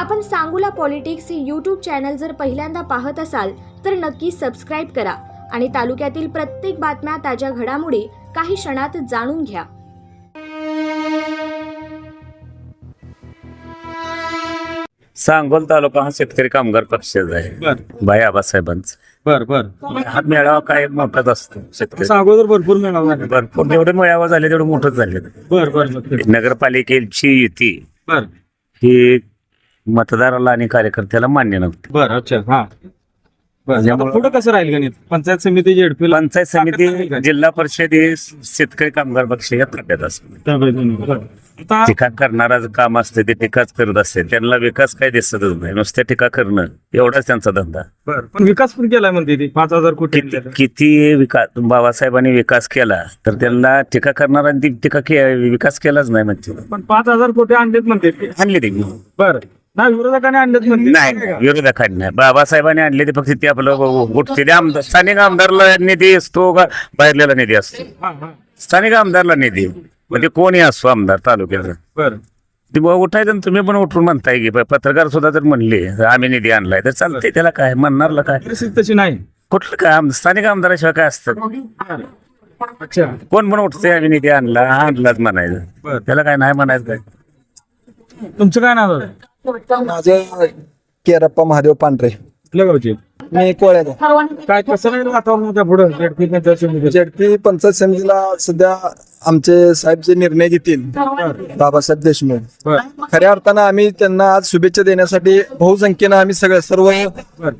आपण सांगोला पॉलिटिक्स हे YouTube channel जर पहिल्यांदा पाहत असाल तर नक्की सबस्क्राईब करा आणि तालुक्यातील प्रत्येक बातम्या, ताज्या घडामोडी काही क्षणात जाणून घ्या. सांगोल तालुका हा शेतकरी कामगार पक्षाचा आहे. बर भाई आबासाहेबांचा. बर बर हा मेळावा काय मोठाच असतो. शेतकरी असं अगोदर भरपूर मेळावा झाले. भरपूर जेवढे मेळावा झाले तेवढे मोठंच झाले. बर बर बर नगरपालिकेची युती बर ही मतदाराला आणि कार्यकर्त्याला मान्य नव्हती. बर अच्छा हा बर आता पुढं कसं राहील गणित? पंचायत समिती झेडपीला पंचायत समिती, जिल्हा परिषद हे शेतकरी कामगार पक्ष या ताब्यात असतो. आता टीका करणारा काम असते ते टीकाच करत असते. त्यांना विकास काय दिसतच नाही, नुसत्या टीका करणं एवढाच त्यांचा धंदा. बर पण विकास पण केलाय म्हणते ती 5,000 कोटी. किती विकास बाबासाहेबांनी विकास केला तर त्यांना टीका करणाऱ्यांनी विकास केलाच नाही म्हणते. पण 5,000 कोटी आणलेत म्हणते ते. आणले ते बर नाही विरोधकांनी आणलेत म्हणते. नाही, विरोधकांनी नाही. बाबासाहेबांनी आणले ते फक्त ते आपलं गोष्टी स्थानिक आमदारला निधी असतो का बाहेरल्याला निधी असतो. हा हा स्थानिक आमदारला निधी म्हणजे कोणी असो आमदार तालुक्याचा बर ते उठायचं. तुम्ही पण उठून म्हणताय की पत्रकार सुद्धा जर म्हणले आम्ही निधी आणलाय तर चालतंय. त्याला काय म्हणणारला काय? परिस्थिती तशी नाही. कुठलं काय स्थानिक आमदाराशिवाय काय असतं? अच्छा कोण पण उठतंय आम्ही निधी आणलाच म्हणायचं. बर त्याला काय नाही म्हणायचं काय? तुमचं काय नाव आहे? माझं केरप्पा महादेव पांढरे, कुठल्या गावचे? मी कोळ्याचा. काय कसं राहील वातावरणाच्या पुढं झेडपी पंचायत समिती? जेडपी पंचायत समितीला सध्या आमचे साहेब जे निर्णय घेतील, बाबासाहेब देशमुख, बर खऱ्या अर्थानं आम्ही त्यांना आज शुभेच्छा देण्यासाठी बहुसंख्येनं आम्ही सर्व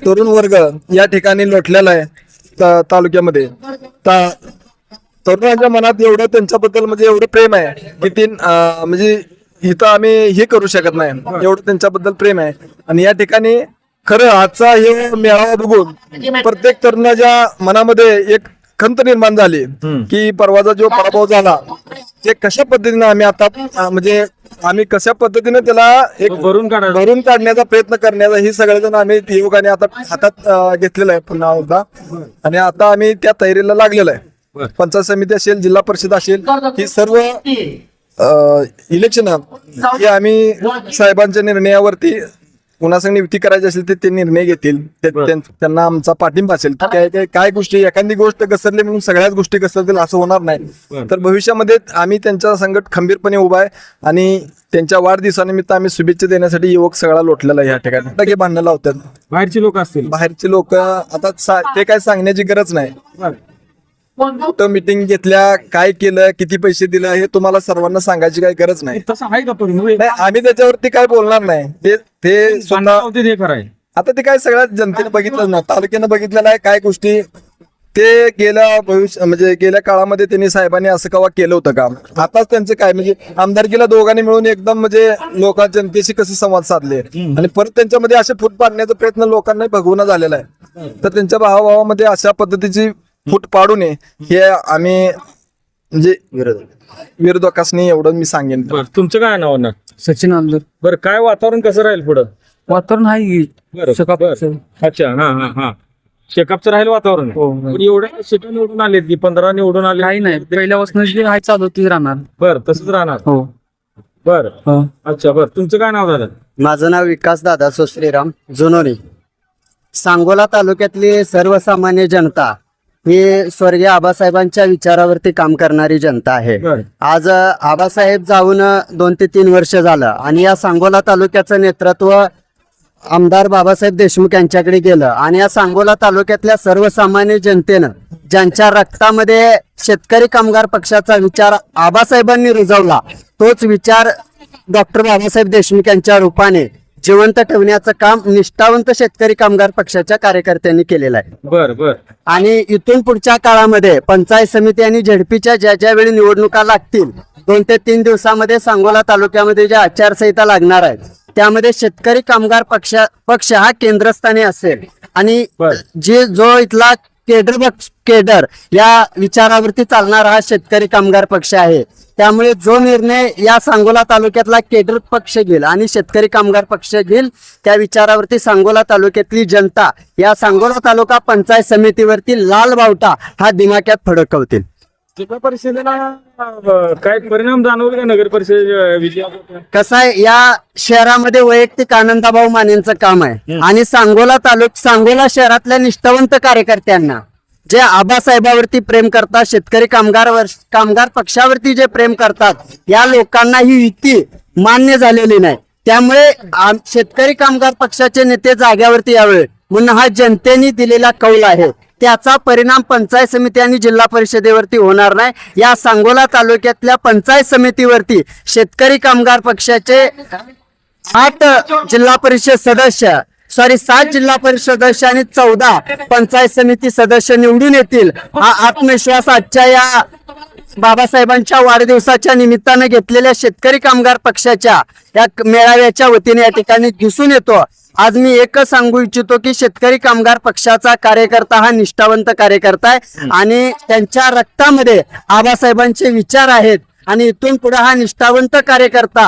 तरुण वर्ग या ठिकाणी लोटलेला आहे. तालुक्यामध्ये तरुणांच्या मनात एवढं त्यांच्याबद्दल म्हणजे एवढं प्रेम आहे की ते म्हणजे इथं आम्ही हे करू शकत नाही, एवढं त्यांच्याबद्दल प्रेम आहे. आणि या ठिकाणी खरं आजचा हे मेळावा बघून प्रत्येक तरुणाच्या मनामध्ये एक खंत निर्माण झाली की परवाचा जो पराभव झाला ते कशा पद्धतीने आम्ही आता म्हणजे आम्ही कशा पद्धतीने त्याला एक भरून काढण्याचा प्रयत्न करण्याचा ही सगळेजण आम्ही युवकांनी आता हातात घेतलेला आहे पुन्हा एकदा. आणि आता आम्ही त्या तयारीला लागलेलो आहे. पंचायत समिती असेल, जिल्हा परिषद असेल, ही सर्व इलेक्शन हे आम्ही साहेबांच्या निर्णयावरती कुणासंग युती करायची असेल ते निर्णय घेतील. त्यांना आमचा पाठिंबा असेल. काय गोष्टी, एखादी गोष्ट घसरली म्हणून सगळ्याच गोष्टी घसरतील असं होणार नाही. तर भविष्यामध्ये आम्ही त्यांच्या संकट खंबीरपणे उभा आहे आणि त्यांच्या वाढदिवसानिमित्त आम्ही शुभेच्छा देण्यासाठी युवक सगळा लोटलेला आहे या ठिकाणी. टक्के भांडणं लावतात बाहेरची लोक असतील. बाहेरचे लोक आता ते काय सांगण्याची गरज नाही. कुठं मिटिंग घेतल्या, काय केलं, किती पैसे दिलं हे तुम्हाला सर्वांना सांगायची काही गरज नाही. तसं आहे का पण नाही, आम्ही त्याच्यावरती काय बोलणार नाही. ते स्वतः हे कराय आता ते काय सगळ्या जनतेने बघितलं ना, तालुक्यानं बघितलेलं आहे काय गोष्टी. ते गेल्या काळामध्ये त्यांनी साहेबांनी असं कवा केलं होतं का? आताच त्यांचं काय म्हणजे आमदारकीला दोघांनी मिळून एकदम म्हणजे जनतेशी कसे संवाद साधले आणि परत त्यांच्यामध्ये असे फूट पाडण्याचा प्रयत्न लोकांना बघवणं झालेला आहे. तर त्यांच्या भावाभावामध्ये अशा पद्धतीची फूट पाडू नये हे आम्ही म्हणजे विरोधकांनी एवढं मी सांगेन. तुमचं काय नाव ना? सचिन आमदार. बरं काय वातावरण कसं राहील पुढं? वातावरण आहे अच्छा हा हा हा चेकअपचं राहील वातावरण. पण एवढ्या सीटा निवडून आलेत की 15 निवडून आले? काही नाही, पहिल्यापासून जे आहे चालू तीच राहणार. बर तसंच राहणार. हो बर अच्छा बर तुमचं काय नाव झालं? माझं नाव विकास दादा श्रीराम जुनोनी. सांगोला तालुक्यातली सर्वसामान्य जनता ही स्वर्गीय आबासाहेबांच्या विचारावरती काम करणारी जनता आहे. आज आबासाहेब जाऊन 2 ते 3 वर्ष झालं आणि या सांगोला तालुक्याचं नेतृत्व आमदार बाबासाहेब देशमुख यांच्याकडे गेलं आणि या सांगोला तालुक्यातल्या सर्वसामान्य जनतेनं ज्यांच्या रक्तामध्ये शेतकरी कामगार पक्षाचा विचार आबासाहेबांनी रुजवला तोच विचार डॉक्टर बाबासाहेब देशमुख यांच्या रूपाने जिवंत ठेवण्याचं काम निष्ठावंत शेतकरी कामगार पक्षाच्या कार्यकर्त्यांनी केलेलं आहे. बर बर आणि इथून पुढच्या काळामध्ये पंचायत समिती आणि झेडपीच्या ज्या वेळी निवडणुका लागतील 2 ते 3 दिवसामध्ये सांगोला तालुक्यामध्ये ज्या आचारसंहिता लागणार आहेत त्यामध्ये शेतकरी कामगार पक्ष हा केंद्रस्थानी असेल आणि जो इथला केडर या विचारावरती चालणारा हा शेतकरी कामगार पक्ष आहे. त्यामुळे जो निर्णय या सांगोला तालुक्यातला केडर पक्ष घेईल आणि शेतकरी कामगार पक्ष घेईल त्या विचारावरती सांगोला तालुक्यातली जनता या सांगोला तालुका पंचायत समितीवरती लाल बावटा हा दिमाक्यात फडकवतील. जिल्हा परिषदेला काय परिणाम जाणवले का नगर परिषद विजयाचा? कसं आहे, या शहरामध्ये वैयक्तिक आनंदाभाऊ मानेंचं काम आहे आणि सांगोला शहरातल्या निष्ठावंत कार्यकर्त्यांना जे आबासाहेबावरती प्रेम करतात, शेतकरी कामगार पक्षावरती जे प्रेम करतात, या लोकांना ही युती मान्य झालेली नाही. त्यामुळे शेतकरी कामगार पक्षाचे नेते जाग्यावरती यावे म्हणून हा जनतेने दिलेला कौल आहे. त्याचा परिणाम पंचायत समिती आणि जिल्हा परिषदेवरती होणार नाही. या सांगोला तालुक्यातल्या पंचायत समितीवरती शेतकरी कामगार पक्षाचे 7 जिल्हा परिषद सदस्य आणि 14 पंचायत समिती सदस्य निवडून येतील. हा आत्मविश्वास आजच्या या बाबासाहेबांच्या वाढदिवसाच्या निमित्तानं घेतलेल्या शेतकरी कामगार पक्षाच्या या मेळाव्याच्या वतीने या ठिकाणी दिसून येतो. आज मी एकच सांगू इच्छितो की शेतकरी कामगार पक्षाचा कार्यकर्ता हा निष्ठावंत कार्यकर्ता आहे आणि त्यांच्या रक्तामध्ये आबासाहेबांचे विचार आहेत आणि इथून पुढे हा निष्ठावंत कार्यकर्ता